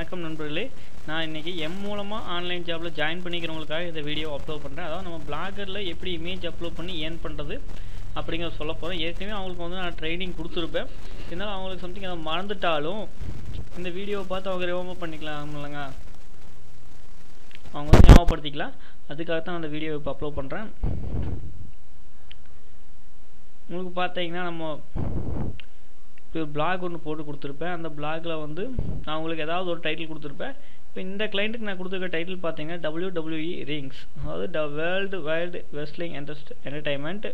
வணக்கம் நண்பர்களே. நான் இன்னைக்கு மூலமா ஆன்லைன் ஜாப்ல ஜாயின் பண்ணிக்கிறவங்களுக்காக இந்த வீடியோ அப்லோட் பண்றேன். அதாவது நம்ம பிளாகர்ல எப்படி இமேஜ் அப்லோட் பண்ணி ஏர்ன் பண்றது அப்படிங்கறத சொல்ல போறேன். ஏற்கனவே அவங்களுக்கு வந்து நான் ட்ரைனிங் கொடுத்துருப்பேன். இருந்தாலும் அவங்களுக்கு சம்திங் அதை மறந்துட்டாலும் இந்த வீடியோவை பார்த்து அவங்க ரிமெம்பர் பண்ணிக்கலாம் இல்லைங்க, அவங்க வந்து ஞாபகப்படுத்திக்கலாம். அதுக்காக தான் அந்த வீடியோ இப்போ அப்லோட் பண்றேன். உங்களுக்கு பார்த்தீங்கன்னா நம்ம இப்போ பிளாக் ஒன்று போட்டு கொடுத்துருப்பேன். அந்த பிளாகில் வந்து நான் உங்களுக்கு ஏதாவது ஒரு டைட்டில் கொடுத்துருப்பேன். இப்போ இந்த கிளைண்ட்டுக்கு நான் கொடுத்துருக்க டைட்டில் பார்த்தீங்கன்னா WWE ரிங்ஸ், அதாவது the world wild wrestling entertainment,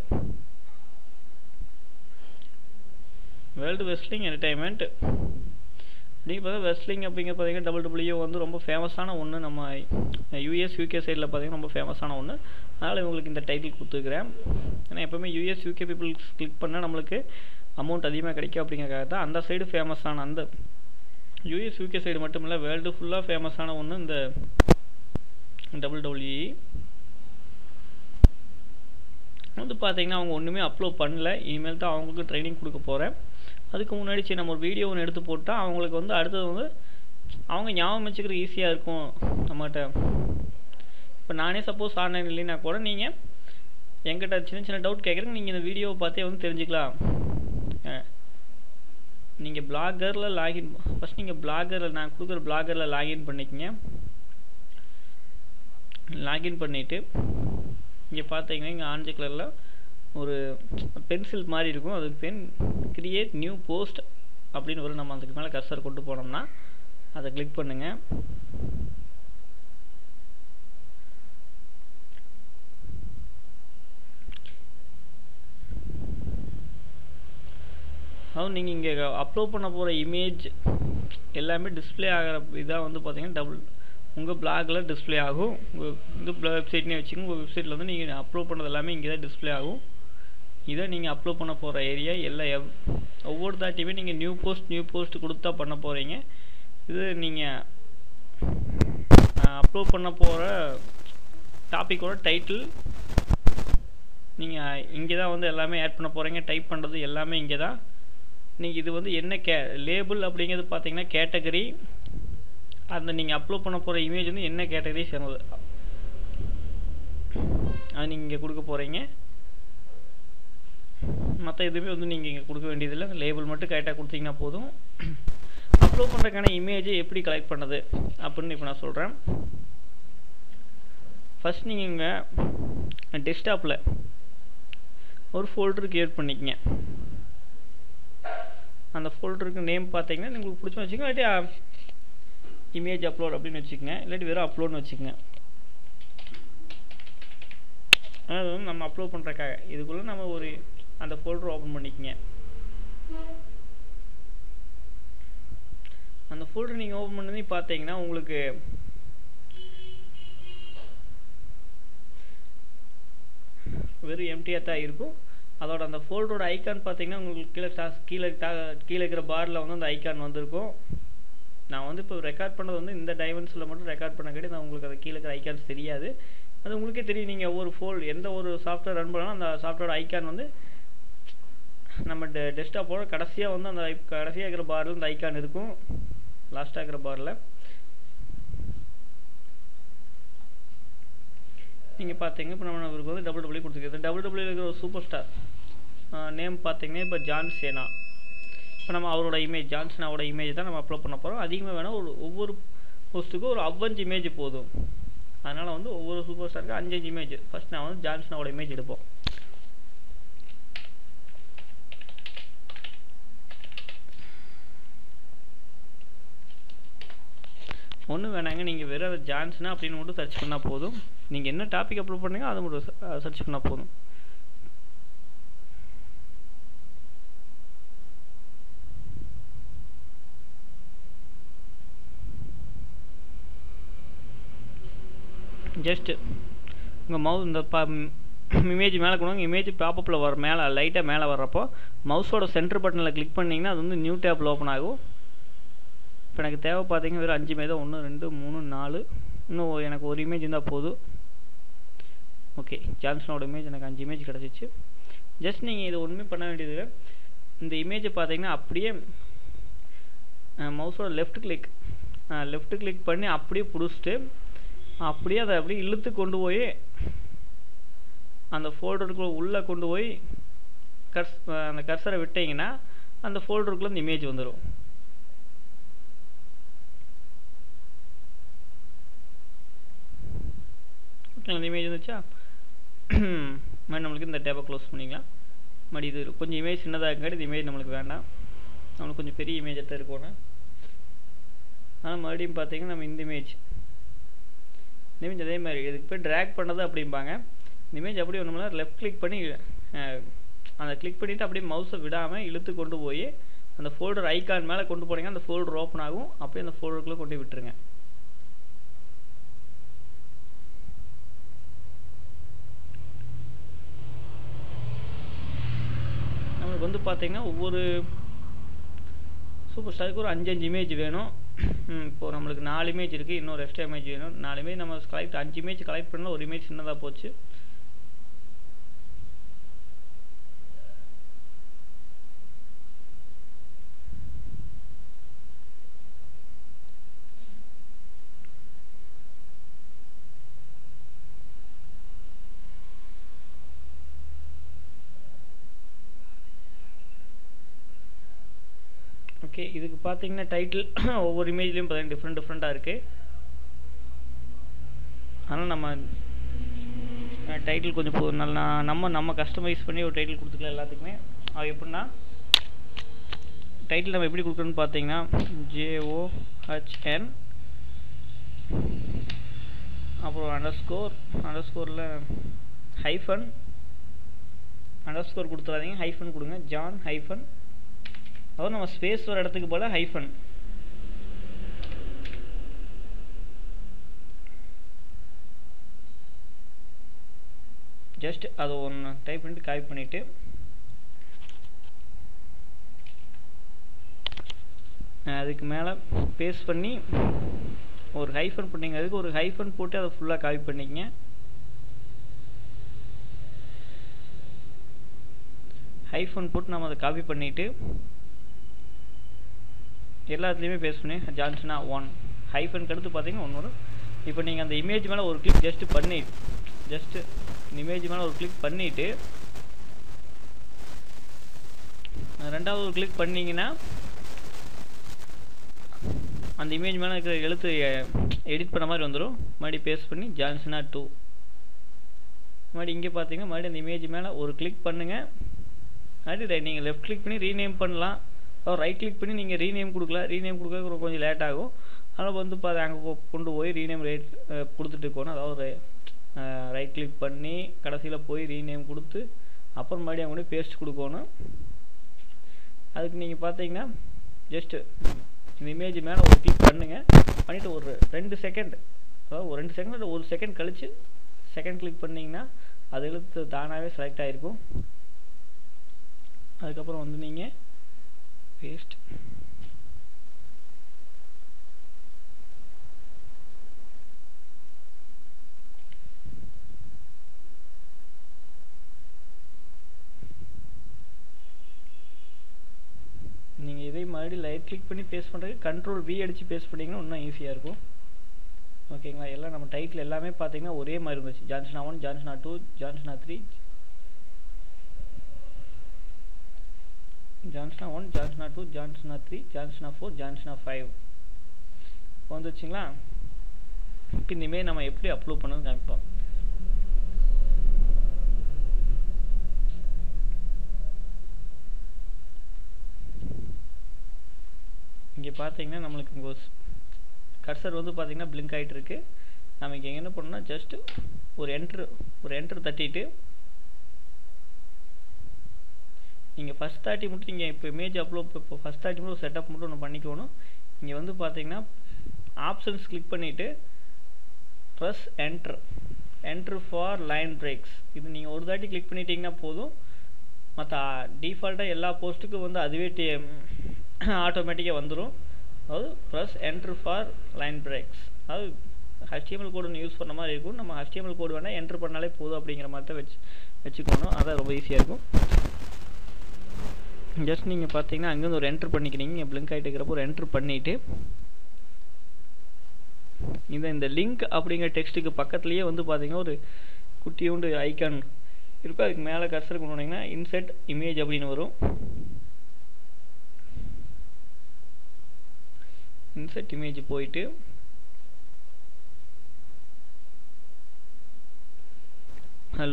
world wrestling entertainment அப்படிங்கிறது. ரெஸ்லிங் அப்படிங்கிறது பார்த்தீங்கன்னா WWE வந்து ரொம்ப ஃபேமஸான ஒன்று. நம்ம யூஎஸ் யூகே சைடில் பார்த்தீங்கன்னா ரொம்ப ஃபேமஸான ஒன்று. அதனால் இவங்களுக்கு இந்த டைட்டில் கொடுத்துருக்குறேன். ஏன்னா எப்போவுமே யூஎஸ் யூகே பீப்புள்ஸ் கிளிக் பண்ணால் நம்மளுக்கு அமௌண்ட் அதிகமாக கிடைக்கும் அப்படிங்கிறக்காக தான் அந்த சைடு ஃபேமஸான, அந்த யூஎஸ் யூகே சைடு மட்டும் இல்லை வேர்ல்டு ஃபுல்லாக ஃபேமஸான ஒன்று இந்த WWE. வந்து பார்த்தீங்கன்னா அவங்க ஒன்றுமே அப்லோட் பண்ணல. இனிமேல் தான் அவங்களுக்கு ட்ரைனிங் கொடுக்க போகிறேன். அதுக்கு முன்னாடி சரி நம்ம ஒரு வீடியோ ஒன்று எடுத்து போட்டால் அவங்களுக்கு வந்து அடுத்தது வந்து அவங்க ஞாபகம் வச்சுக்கிறது ஈஸியாக இருக்கும் நம்மகிட்ட. இப்போ நானே சப்போஸ் ஆன்லைன் இல்லைன்னா கூட நீங்கள் என்கிட்ட சின்ன சின்ன டவுட் கேட்குறீங்க, நீங்கள் இந்த வீடியோவை பார்த்தே வந்து தெரிஞ்சுக்கலாம். நீங்கள் பிளாகரில் லாகின் ஃபஸ்ட் நீங்கள் பிளாகரில் நான் கொடுக்குற பிளாகரில் லாகின் பண்ணிக்கங்க. லாகின் பண்ணிவிட்டு இங்கே பார்த்தீங்கன்னா இங்கே ஆரஞ்சு கலரில் ஒரு பென்சில் மாதிரி இருக்கும். அது பென் கிரியேட் நியூ போஸ்ட் அப்படின்னு ஒரு நம்ம அதுக்கு மேலே கர்சர் கொண்டு போனோம்னா அதை கிளிக் பண்ணுங்கள். அதாவது நீங்கள் இங்கே அப்லோட் பண்ண போகிற இமேஜ் எல்லாமே டிஸ்பிளே ஆகிற இதாக வந்து பார்த்தீங்கன்னா உங்கள் பிளாகில் டிஸ்பிளே ஆகும். உங்கள் இந்த வெப்சைட்னே வச்சுக்கோங்க. உங்கள் வெப்சைட்டில் வந்து நீங்கள் அப்லோட் பண்ணுறது எல்லாமே இங்கே தான் டிஸ்பிளே ஆகும். இதை நீங்கள் அப்லோட் பண்ண போகிற ஏரியா எல்லாம் ஒவ்வொரு தாட்டியுமே நீங்கள் நியூ போஸ்ட் கொடுத்தா பண்ண போகிறீங்க. இது நீங்கள் அப்லோட் பண்ண போகிற டாப்பிக்கோட டைட்டில் நீங்கள் இங்கே தான் வந்து எல்லாமே ஆட் பண்ண போகிறீங்க. டைப் பண்ணுறது எல்லாமே இங்கே தான். நீங்கள் இது வந்து என்ன லேபிள் அப்படிங்கிறது பார்த்தீங்கன்னா கேட்டகரி, அந்த நீங்கள் அப்லோட் பண்ண போகிற இமேஜ் வந்து என்ன கேட்டகரி சேர்ந்தது அது நீங்கள் இங்கே கொடுக்க போகிறீங்க. மற்ற எதுவுமே வந்து நீங்கள் இங்கே கொடுக்க வேண்டியதில்லை. லேபிள் மட்டும் கரெக்டாக கொடுத்தீங்கன்னா போதும். அப்லோட் பண்ணுறதுக்கான இமேஜை எப்படி கலெக்ட் பண்ணது அப்படின்னு இப்போ நான் சொல்கிறேன். ஃபஸ்ட் நீங்கள் இங்கே டெஸ்க்டாப்பில் ஒரு ஃபோல்டர் கிரியேட் பண்ணிக்கங்க. அந்த ஃபோல்டருக்கு நேம் பார்த்தீங்கன்னா உங்களுக்கு பிடிச்ச வச்சுக்கோங்க, இல்லாட்டி இமேஜ் அப்லோட் அப்படின்னு வச்சுக்கோங்க, இல்லாட்டி வெறும் அப்லோட்னு வச்சுக்கோங்க. அதாவது வந்து நம்ம அப்லோட் பண்ணுறக்காக இதுக்குள்ளே நம்ம ஒரு அந்த ஃபோல்டர் ஓப்பன் பண்ணிக்கங்க. அந்த ஃபோல்டர் நீங்கள் ஓப்பன் பண்ணி பார்த்தீங்கன்னா உங்களுக்கு வெறும் எம்டியாக தான் இருக்கும். அதோட அந்த ஃபோல்டரோட ஐக்கான் பார்த்தீங்கன்னா உங்களுக்கு கீழே இருக்கிற பாரில் வந்து அந்த ஐக்கான் வந்திருக்கும். நான் வந்து இப்போ ரெக்கார்ட் பண்ணது வந்து இந்த டைமென்ஷனில் மட்டும் ரெக்கார்ட் பண்ண கிடையாது. உங்களுக்கு அது கீழே இருக்கிற ஐக்கான்ஸ் தெரியாது. அது உங்களுக்கே தெரியும். நீங்கள் ஒரு எந்த ஒரு சாஃப்ட்வேர் ரன் பண்ணாலும் அந்த சாஃப்ட்வேர் ஐக்கான் வந்து நம்ம டெஸ்க்டாப்போட கடைசியாக வந்து அந்த கடைசியாக இருக்கிற பாரில் இந்த ஐக்கான் இருக்கும். லாஸ்ட்டாக இருக்கிற பாரில் நீங்கள் பார்த்தீங்க. இப்போ நம்ம இவருக்கு வந்து WWE கொடுத்துருக்கோம். WWE இருக்கிற ஒரு சூப்பர் ஸ்டார் நேம் பார்த்தீங்கன்னா இப்போ ஜான் சேனா. இப்போ நம்ம அவரோட இமேஜ் ஜான் சேனாவோட இமேஜ் தான் நம்ம அப்லோட் பண்ண போகிறோம். அதிகமாக வேணால் ஒவ்வொரு போஸ்ட்டுக்கும் ஒரு 5 இமேஜ் போதும். அதனால் வந்து ஒவ்வொரு சூப்பர் ஸ்டாருக்கு 5 இமேஜ். ஃபஸ்ட் நான் வந்து ஜான் சேனாவோட இமேஜ் எடுப்போம். ஒன்றும் வேணாங்க, நீங்கள் வெறும் ஜான்சனா அப்படின்னு மட்டும் சர்ச் பண்ணால் போதும். நீங்கள் என்ன டாபிக் அப்லோட் பண்ணுங்க அதை மட்டும் சர்ச் பண்ணால் போதும். ஜஸ்ட் உங்கள் இந்த இமேஜ் மேலே கொண்டு வாங்க. இமேஜ் ப்ராப்பப்பில் வர மேலே லைட்டாக மேலே வர்றப்போ மவுஸோட சென்டர் பட்டனில் கிளிக் பண்ணிங்கன்னா அது வந்து நியூ டேப்பில் ஓப்பன் ஆகும். இப்போ எனக்கு தேவை பார்த்தீங்கன்னா வெறும் 5 இமேஜ் தான். 1 2 3 4 இன்னும் எனக்கு ஒரு இமேஜ் இருந்தால் போதும். ஓகே, ஜான்சனோட இமேஜ் எனக்கு 5 இமேஜ் கிடச்சிச்சு. ஜஸ்ட் நீங்கள் இது ஒன்றுமே பண்ண வேண்டியது. இந்த இமேஜை பார்த்தீங்கன்னா அப்படியே மவுஸோட லெஃப்ட் கிளிக் லெஃப்ட் கிளிக் பண்ணி அப்படியே பிடிச்சிட்டு அப்படியே அதை அப்படியே இழுத்து கொண்டு போய் அந்த ஃபோல்டருக்குள்ளே உள்ளே கொண்டு போய் அந்த கர்சரை விட்டீங்கன்னா அந்த ஃபோல்டருக்குள்ளே இந்த இமேஜ் வந்துடும். ஓகே, அந்த இமேஜ் வந்துச்சா? நம்மளுக்கு இந்த டேப்பை க்ளோஸ் பண்ணிக்கலாம். மறுபடி இது கொஞ்சம் இமேஜ் சின்னதாக இருக்காட்டி இது இமேஜ் நம்மளுக்கு வேண்டாம், நம்மளுக்கு கொஞ்சம் பெரிய இமேஜ் தான் இருக்கணும். ஆனால் மறுபடியும் பார்த்தீங்கன்னா நம்ம இந்த இமேஜ் அதே மாதிரி இதுக்கு போய் ட்ராக் பண்ணது அப்படிம்பாங்க. இந்த இமேஜ் அப்படி ஒன்றும்னா லெஃப்ட் கிளிக் பண்ணி அந்த கிளிக் பண்ணிவிட்டு அப்படியே மவுஸை விடாமல் இழுத்து கொண்டு போய் அந்த ஃபோல்டர் ஐக்கான் மேலே கொண்டு போனீங்கன்னா அந்த ஃபோல்டர் ஓப்பன் ஆகும். அப்படியே அந்த ஃபோல்டருக்குள்ளே கொண்டு விட்டுருங்க. நம்மளுக்கு வந்து பார்த்தீங்கன்னா ஒவ்வொரு சூப்பர் ஸ்டாருக்கு ஒரு 5 இமேஜ் வேணும். இப்போது நம்மளுக்கு 4 இமேஜ் இருக்குது, இன்னொரு எக்ஸ்ட்ரா இமேஜ் வேணும். 4 இமேஜ் நம்ம 5 இமேஜ் கலெக்ட் பண்ணால் ஒரு இமேஜ் சின்னதாக போச்சு. ஓகே, இதுக்கு பார்த்தீங்கன்னா டைட்டில் ஒவ்வொரு இமேஜ்லேயும் பார்த்தீங்கன்னா டிஃப்ரெண்ட்டாக இருக்குது. ஆனால் நம்ம டைட்டில் கொஞ்சம் நல்லா நம்ம கஸ்டமைஸ் பண்ணி ஒரு டைட்டில் கொடுத்துக்கலாம் எல்லாத்துக்குமே. அது எப்படின்னா டைட்டில் நம்ம எப்படி கொடுக்குறோன்னு பார்த்தீங்கன்னா JOHN அப்புறம் அண்டர்ஸ்கோரில் ஹைஃபன் அண்டர்ஸ்கோர் கொடுத்துடாதீங்க, ஹைஃபன் கொடுங்க. ஜான் ஹைஃபன், அதாவது நம்ம ஸ்பேஸ் வர இடத்துக்கு போல ஹைஃபன். ஜஸ்ட் அது ஒன்று டைப் பண்ணிட்டு காப்பி பண்ணிவிட்டு அதுக்கு மேலே பேஸ்ட் பண்ணி ஒரு ஹைஃபன் பண்ணிங்க. அதுக்கு ஒரு ஹைஃபன் போட்டு அதை ஃபுல்லாக காப்பி பண்ணிக்கங்க. ஹைஃபன் போட்டு நம்ம அதை காப்பி பண்ணிவிட்டு எல்லாத்துலேயுமே பேஸ்ட் பண்ணி ஜான்சனா 1 ஹைஃபனுக்கு அடுத்து பார்த்தீங்கன்னா ஒன்று வரும். இப்போ நீங்கள் அந்த இமேஜ் மேலே ஒரு கிளிக் ஜஸ்ட்டு இமேஜ் மேலே ஒரு கிளிக் பண்ணிவிட்டு ரெண்டாவது ஒரு கிளிக் பண்ணிங்கன்னா அந்த இமேஜ் மேலே இருக்கிற எழுத்து எடிட் பண்ண மாதிரி வந்துடும். மறுபடியும் பேஸ்ட் பண்ணி ஜான்சனா 2 மறுபடியும் இங்கே பார்த்தீங்கன்னா மறுபடியும் அந்த இமேஜ் மேலே ஒரு கிளிக் பண்ணுங்கள். மறுபடியும் நீங்கள் லெஃப்ட் கிளிக் பண்ணி ரீநேம் பண்ணலாம், ரைட் கிளிக் பண்ணி நீங்கள் ரீநேம் கொடுக்கலாம். ரீநேம் கொடுக்க கொஞ்சம் லேட் ஆகும். ஆனால் வந்து அங்கே கொண்டு போய் ரீநேம் கொடுத்துட்டு போகணும். அதாவது ரைட் கிளிக் பண்ணி கடைசியில் போய் ரீநேம் கொடுத்து அப்புறம் மறுபடியும் அங்கே பேஸ்ட் கொடுக்கணும். அதுக்கு நீங்கள் பார்த்தீங்கன்னா ஜஸ்ட்டு இந்த இமேஜ் மேலே ஒரு கிளிக் பண்ணுங்கள். பண்ணிவிட்டு ஒரு 2 செகண்ட், அதாவது ஒரு 2 செகண்ட் 1 செகண்ட் கழித்து செகண்ட் கிளிக் பண்ணிங்கன்னா அது எழுத்து தானாகவே செலக்ட் ஆகிருக்கும். அதுக்கப்புறம் வந்து நீங்கள் பேஸ்ட் நீங்கள் இதே மாதிரி ரைட் கிளிக் பண்ணி பேஸ்ட் பண்ணுறதுக்கு Ctrl V அடித்து பேஸ்ட் பண்ணிங்கன்னா இன்னும் ஈஸியாக இருக்கும். ஓகேங்களா? எல்லாம் நம்ம டைட்டில் எல்லாமே பார்த்தீங்கன்னா ஒரே மாதிரி இருந்துச்சு. ஜான்சனா 1, ஜான்சனா 2, ஜான்சனா 3, ஜான்சனா 1, ஜான்சனா 2, ஜான்சனா 3, ஜான்சனா 4, ஜான்சனா 5 வந்துச்சுங்களா? இப்போ இனிமேல் நம்ம எப்படி அப்லோட் பண்ணணும்னு காமிப்போம். இங்கே பார்த்தீங்கன்னா நம்மளுக்கு இங்கே கர்சர் வந்து பார்த்தீங்கன்னா பிளிங்க் ஆகிட்டு இருக்கு. நம்ம இங்கே என்ன பண்ணணும்னா ஜஸ்ட்டு ஒரு என்ட்ரு தட்டிட்டு நீங்கள் ஃபஸ்ட் 30 மட்டும் நீங்கள் இப்போ இமேஜ் அப்லோட் இப்போ ஃபஸ்ட் 30 மட்டும் செட்டப் மட்டும் ஒன்று பண்ணிக்கணும். இங்கே வந்து பார்த்தீங்கன்னா ஆப்ஷன்ஸ் கிளிக் பண்ணிவிட்டு press enter for line breaks. இது நீங்கள் ஒரு தாட்டி கிளிக் பண்ணிட்டீங்கன்னா போதும். மற்ற டிஃபால்ட்டாக எல்லா போஸ்ட்டுக்கும் வந்து அதுவே ஆட்டோமேட்டிக்காக வந்துடும். அதாவது press enter for line breaks, அதாவது HTML கோடு ஒன்று யூஸ் பண்ண மாதிரி இருக்கும். நம்ம HTML கோடு வேணால் என்ட்ரு பண்ணாலே போதும் அப்படிங்கிற மாதிரி தான் வச்சுக்கணும். அதான் ரொம்ப ஈஸியாக இருக்கும். ஜஸ்ட் நீங்கள் பார்த்தீங்கன்னா அங்கேருந்து ஒரு என்ட்ரு பண்ணிக்கிறீங்க. பிளிங்க் ஆகிட்டு இருக்கிறப்போ ஒரு என்ட்ரு பண்ணிவிட்டு இந்த லிங்க் அப்படிங்கிற டெக்ஸ்ட்டுக்கு பக்கத்துலேயே வந்து பார்த்தீங்கன்னா ஒரு குட்டியோண்டு ஐக்கான் இருக்கும். அதுக்கு மேலே கர்சர் கொண்டு வந்தீங்கன்னா இன்செர்ட் இமேஜ் அப்படின்னு வரும். இன்செர்ட் இமேஜ் போயிட்டு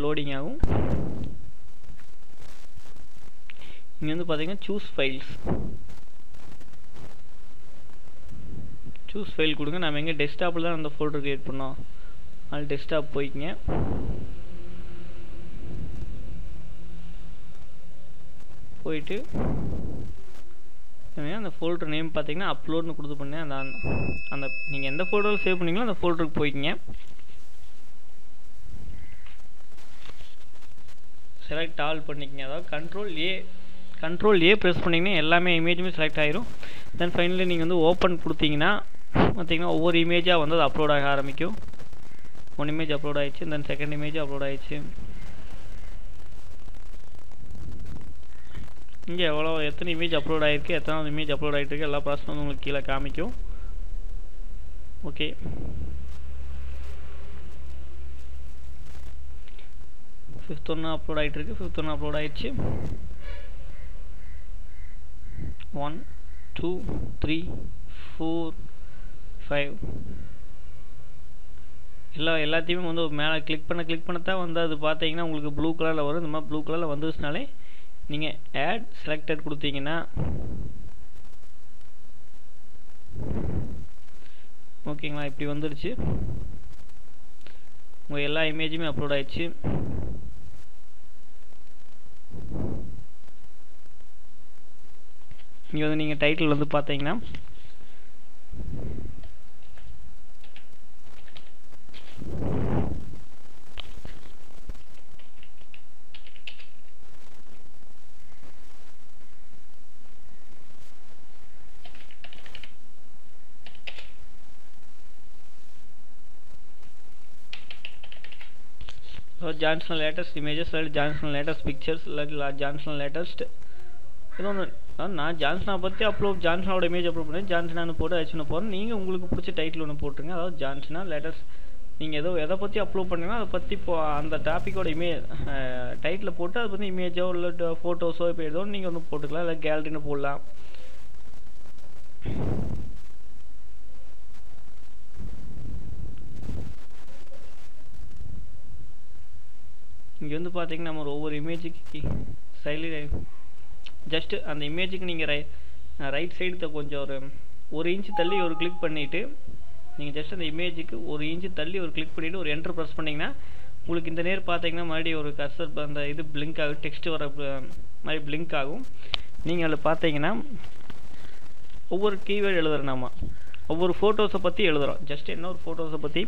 லோடிங் ஆகும். இங்கே வந்து பார்த்தீங்கன்னா சூஸ் ஃபைல் கொடுங்க. நம்ம எங்கே டெஸ்க்டாப்பில் தான் அந்த ஃபோல்டர் கிரியேட் பண்ணோம். அது டெஸ்க்டாப் போய்க்குங்க. போயிட்டு அந்த ஃபோல்டர் நேம் பார்த்தீங்கன்னா அப்லோட்னு கொடுத்து பண்ணேன். அந்த நீங்கள் எந்த ஃபோல்டரில் சேவ் பண்ணீங்களோ அந்த ஃபோல்டருக்கு போய்க்குங்க. செலக்ட் ஆல் பண்ணிக்கங்க. அதாவது கண்ட்ரோல் ஏ ப்ரெஸ் பண்ணிங்கன்னா எல்லாமே இமேஜுமே செலக்ட் ஆகிரும். தென் ஃபைனலி நீங்கள் வந்து ஓப்பன் கொடுத்தீங்கன்னா பார்த்தீங்கன்னா ஒவ்வொரு இமேஜாக வந்து அது அப்லோட் ஆக ஆரம்பிக்கும். 1 இமேஜ் அப்லோட் ஆகிடுச்சு. தென் செகண்ட் இமேஜ் அப்லோட் ஆகிடுச்சு. இங்கே எத்தனை இமேஜ் அப்லோட் ஆகிருக்கு, எத்தனாவது இமேஜ் அப்லோட் ஆகிட்டு இருக்கு, எல்லா ப்ராசஸும் வந்து உங்களுக்கு கீழே காமிக்கும். ஓகே, ஃபிஃப்த் ஒன்று அப்லோட் ஆகிட்டு இருக்கு. ஃபிஃப்த் ஒன்று அப்லோட் ஆகிடுச்சு. 1 2 3 4 5 எல்லாத்தையுமே வந்து மேலே கிளிக் பண்ணத்தான் வந்து அது பார்த்தீங்கன்னா உங்களுக்கு ப்ளூ கலரில் வரும். இந்த மாதிரி ப்ளூ கலரில் வந்துச்சுனாலே நீங்கள் ஆட் செலக்டட் கொடுத்தீங்கன்னா ஓகேங்களா, இப்படி வந்துடுச்சு. உங்கள் எல்லா இமேஜுமே அப்லோட் ஆயிடுச்சு. இங்கே வந்து நீங்கள் டைட்டில் வந்து பார்த்தீங்கன்னா ஜான்சன் லேட்டஸ்ட் இமேஜஸ் இல்லை ஜான்சன் லேட்டஸ்ட் பிக்சர்ஸ் இல்லை ஜான்சன் லேட்டஸ்ட் ஏதோ ஒன்று. நான் ஜான்சனை பற்றி ஜான்சனோட இமேஜ் அப்லோட் பண்ணி ஜான்சனானு போட்டு ஆச்சுன்னு போகிறேன். நீங்கள் உங்களுக்கு பிடிச்ச டைட்டில் ஒன்று போட்டுருங்க. அதாவது ஜான்சனா லேட்டஸ்ட் நீங்கள் எதை பற்றி அப்லோட் பண்ணீங்கன்னா அதை பற்றி அந்த டாப்பிக்கோட டைட்டில் போட்டு அதை பற்றி இமேஜோ இல்லை ஃபோட்டோஸோ இப்போ ஏதோ நீங்கள் வந்து போட்டுக்கலாம். இல்லை கேலரின்னு போடலாம். இங்கே வந்து பார்த்தீங்கன்னா நம்ம ஒவ்வொரு இமேஜுக்கு சைடில் ஜஸ்ட்டு அந்த இமேஜுக்கு நீங்கள் ரைட் சைடு கொஞ்சம் ஒரு இன்ச்சு தள்ளி ஒரு கிளிக் பண்ணிவிட்டு நீங்கள் ஜஸ்ட் அந்த இமேஜுக்கு ஒரு இன்ச்சு தள்ளி ஒரு கிளிக் பண்ணிவிட்டு ஒரு என்ட்ரு ப்ரெஸ் பண்ணிங்கன்னா உங்களுக்கு இந்த நேர் பார்த்தீங்கன்னா மறுபடியும் ஒரு கர்சர் அந்த இது பிளிங்க் ஆகும். டெக்ஸ்ட் வர மாதிரி பிளிங்க் ஆகும். நீங்கள் அதில் பார்த்தீங்கன்னா ஒவ்வொரு கீவேர்டு எழுதுகிறோம். நம்ம ஒவ்வொரு ஃபோட்டோஸை பற்றி எழுதுகிறோம். ஜஸ்ட் என்ன ஒரு ஃபோட்டோஸை பற்றி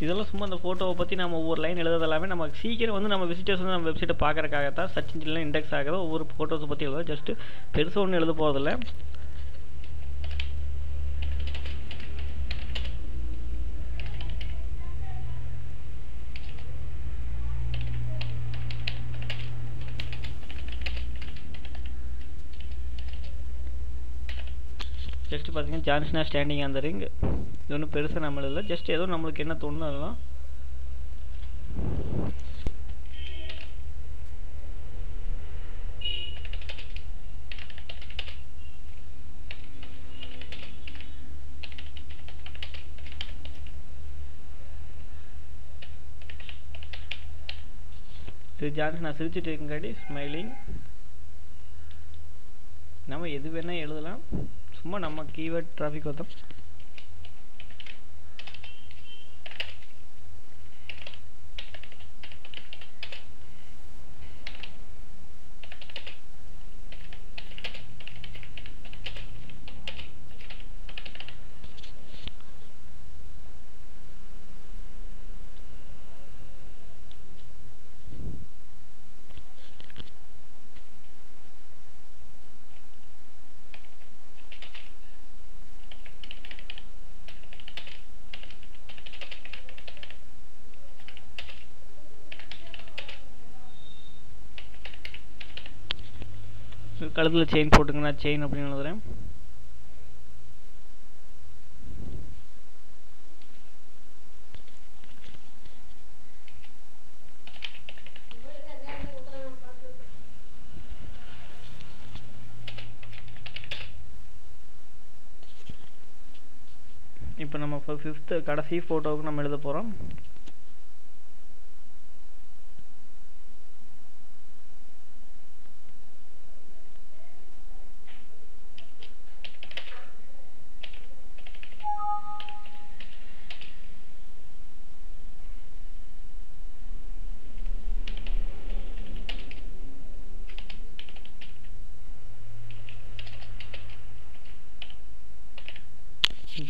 இதெல்லாம் சும்மா அந்த ஃபோட்டோவை பற்றி நம்ம ஒவ்வொரு லைன் எழுதுறது எல்லாமே நம்ம சீக்கிரம் வந்து நம்ம விசிட்டர்ஸ் வந்து நம்ம வெப்சைட்டை பார்க்கறக்காகத்தான் சர்ச் இன்ஜினில் இண்டெக்ஸ் ஆகிறதோ ஒவ்வொரு ஃபோட்டோஸை பற்றி எழுதுவோம். ஜஸ்ட்டு பெருசாக ஒன்றும் எழுத போகிறதில்ல. ஜஸ்ட்டு பார்த்தீங்கன்னா ஜான்சனா ஸ்டாண்டிங் அந்த ரிங் இது ஒன்றும் பெருசாக நம்ம இல்லை. ஜஸ்ட் ஏதோ நம்மளுக்கு என்ன தோணுதோ அதெல்லாம் இது ஜான்சனா சிரிச்சுட்டு இருக்குங்காட்டி ஸ்மைலிங். நம்ம எது வேணால் எழுதலாம். சும்மா நம்ம கீவேர்ட் டிராஃபிக் வந்தோம். கழுத்தில் செயின் போட்டுங்கன்னா செயின் அப்படின்னு எழுதுறேன். இப்போ நம்ம 5th கடைசி ஃபோட்டோவுக்கு நம்ம எழுத போகிறோம்.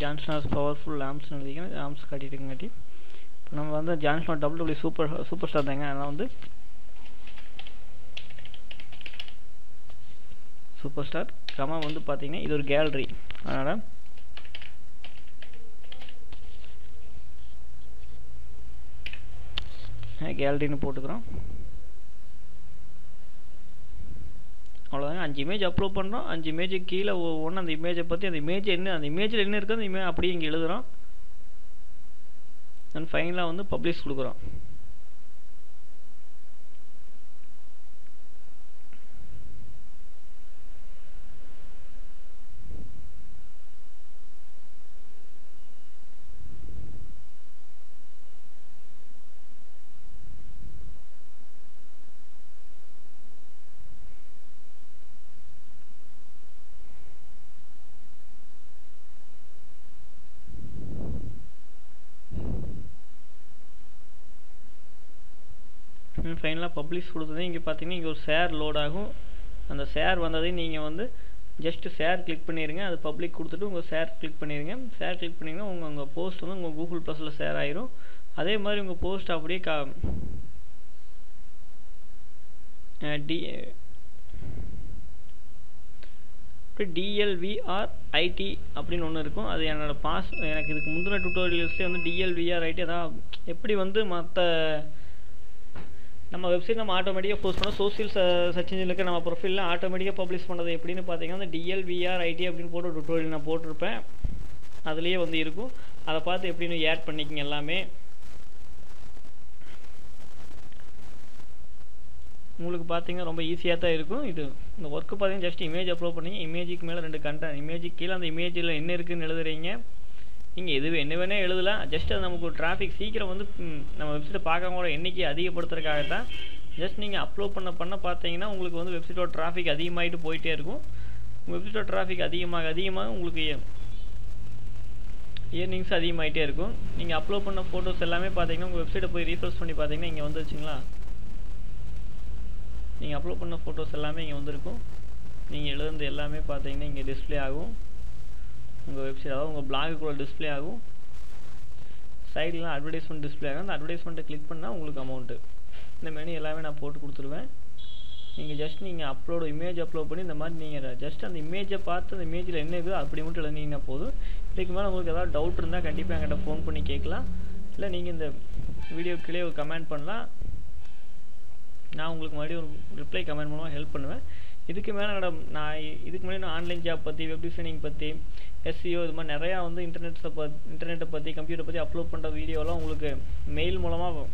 ஜான்சன் ஹாஸ் பவர்ஃபுல் லேம்ப்ஸ் எழுதிக்கணும். லேம்ப்ஸ் காட்டிட்டுங்காட்டி இப்போ நம்ம வந்து ஜான்சன் WWE சூப்பர் ஸ்டார் தாங்க. அதனால் வந்து சூப்பர் ஸ்டார் கமா வந்து பார்த்தீங்கன்னா இது ஒரு கேலரி, அதனால் கேலரின்னு போட்டுக்கிறோம். அவ்வளோதாங்க. 5 இமேஜ் அப்லோட் பண்ணுறோம். 5 இமேஜுக்கு கீழே ஒவ்வொன்று அந்த இமேஜை பற்றி அந்த இமேஜில் என்ன இருக்குது அந்த இமேஜ் அப்படியே இங்கே எழுதுகிறோம். தென் ஃபைனலாக வந்து பப்ளிஷ் கொடுக்குறோம். ஃபைனலாக பப்ளிஷ் கொடுத்தது இங்கே பார்த்தீங்கன்னா இங்கே ஒரு ஷேர் லோட் ஆகும். அந்த ஷேர் வந்ததையும் நீங்கள் வந்து ஜஸ்ட்டு ஷேர் கிளிக் பண்ணிடுங்க. அது பப்ளிக் கொடுத்துட்டு உங்கள் ஷேர் கிளிக் பண்ணிடுங்க. ஷேர் கிளிக் பண்ணிங்கன்னா உங்கள் போஸ்ட் வந்து உங்கள் கூகுள் ப்ளஸில் ஷேர் ஆயிரும். அதே மாதிரி உங்கள் போஸ்ட் அப்படியே DLVRIT அப்படின்னு ஒன்று இருக்கும். அது எனக்கு இதுக்கு முந்தின டுட்டோரியல்ஸ்லேயே வந்து DLVRIT அதான் எப்படி வந்து மற்ற நம்ம வெப்சைட் நம்ம ஆட்டோமேட்டிக்காக போஸ்ட் பண்ணோம். சோசியல் சர்ச் இன்ஜினில் இருக்க நம்ம ப்ரொஃபைலில் ஆட்டோமேட்டிக்காக பப்ளிஷ் பண்ணுறது எப்படின்னு பார்த்தீங்கன்னா அந்த DLVRIT அப்படின்னு போட்டு டுட்டோரியல் நான் போட்டிருப்பேன். அதுலேயே வந்து இருக்கும். அதை பார்த்து எப்படின்னு ஆட் பண்ணிக்கங்க. எல்லாமே உங்களுக்கு பார்த்தீங்கன்னா ரொம்ப ஈஸியாக தான் இருக்கும். இது இந்த ஒர்க்கு பார்த்தீங்கன்னா ஜஸ்ட் இமேஜ் அப்லோட் பண்ணிங்க. இமேஜுக்கு மேலே 2 கண்டென்ட், இமேஜுக்கு கீழே அந்த இமேஜில் என்ன இருக்குதுன்னு எழுதுறீங்க. நீங்கள் என்ன வேணால் எழுதலாம். ஜஸ்ட் அது நமக்கு ஒரு டிராஃபிக் சீக்கிரம் வந்து நம்ம வெப்சைட்டை பார்க்கறவங்களோட எண்ணிக்கை அதிகப்படுத்துறதுக்காக தான். ஜஸ்ட் நீங்கள் அப்லோட் பண்ண பார்த்தீங்கன்னா உங்களுக்கு வந்து வெப்சைட்டோட டிராஃபிக் அதிகமாகிட்டு போயிட்டே இருக்கும். உங்கள் வெப்சைட்டோட டிராஃபிக் அதிகமாக உங்களுக்கு இயர்னிங்ஸ் அதிகமாகிட்டே இருக்கும். நீங்கள் அப்லோட் பண்ண ஃபோட்டோஸ் எல்லாமே பார்த்தீங்கன்னா உங்கள் வெப்சைட்டை போய் ரீஃப்ரெஷ் பண்ணி பார்த்தீங்கன்னா இங்கே வந்துருச்சுங்களா. நீங்கள் அப்லோட் பண்ண ஃபோட்டோஸ் எல்லாமே இங்கே வந்திருக்கும். நீங்கள் எழுதுறது எல்லாமே பார்த்தீங்கன்னா இங்கே டிஸ்பிளே ஆகும். உங்கள் வெப்சைட் அதாவது உங்கள் பிளாகுக்குள்ள டிஸ்பிளே ஆகும். சைட்லாம் அட்வர்டைஸ்மெண்ட் டிஸ்பிளே ஆகும். அந்த அட்வர்டைஸ்மெண்ட்டை கிளிக் பண்ணால் உங்களுக்கு அமௌண்ட்டு இந்த மெனு எல்லாமே நான் போட்டு கொடுத்துருவேன். நீங்கள் இமேஜ் அப்லோட் பண்ணி இந்த மாதிரி நீங்கள் ஜஸ்ட் அந்த இமேஜை பார்த்து அந்த இமேஜில் என்ன இருக்குதோ அப்படி மட்டும் எழுதினீங்கன்னா போதும். இதுக்கு மேலே உங்களுக்கு ஏதாவது டவுட் இருந்தால் கண்டிப்பாக என்கிட்ட ஃபோன் பண்ணி கேட்கலாம். இல்லை நீங்கள் இந்த வீடியோக்குள்ளே ஒரு கமெண்ட் பண்ணலாம். நான் உங்களுக்கு மறுபடியும் ஒரு ரிப்ளை கமெண்ட் மூலமாக ஹெல்ப் பண்ணுவேன். இதுக்கு மேலே நான் இதுக்கு முன்னாடி நான் ஆன்லைன் ஜாப் பற்றி, வெப் டிசைனிங் பற்றி, SEO இது மாதிரி நிறையா வந்து இன்டர்நெட்டை பற்றி, கம்ப்யூட்டர் பற்றி அப்லோட் பண்ணுற வீடியோலாம் உங்களுக்கு மெயில் மூலமாக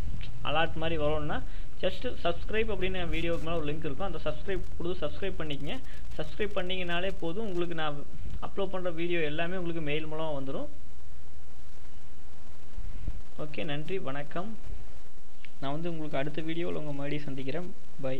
அலர்ட் மாதிரி வரும்னா ஜஸ்ட்டு சப்ஸ்கிரைப் அப்படின்னு வீடியோக்கு மேலே ஒரு லிங்க் இருக்கும். அந்த சப்ஸ்கிரைப் பண்ணிக்கங்க. சப்ஸ்கிரைப் பண்ணிங்கனாலே போதும். உங்களுக்கு நான் அப்லோட் பண்ணுற வீடியோ எல்லாமே உங்களுக்கு மெயில் மூலமாக வந்துடும். ஓகே, நன்றி, வணக்கம். நான் வந்து உங்களுக்கு அடுத்த வீடியோவில் உங்கள் மறுபடியும் சந்திக்கிறேன். பை.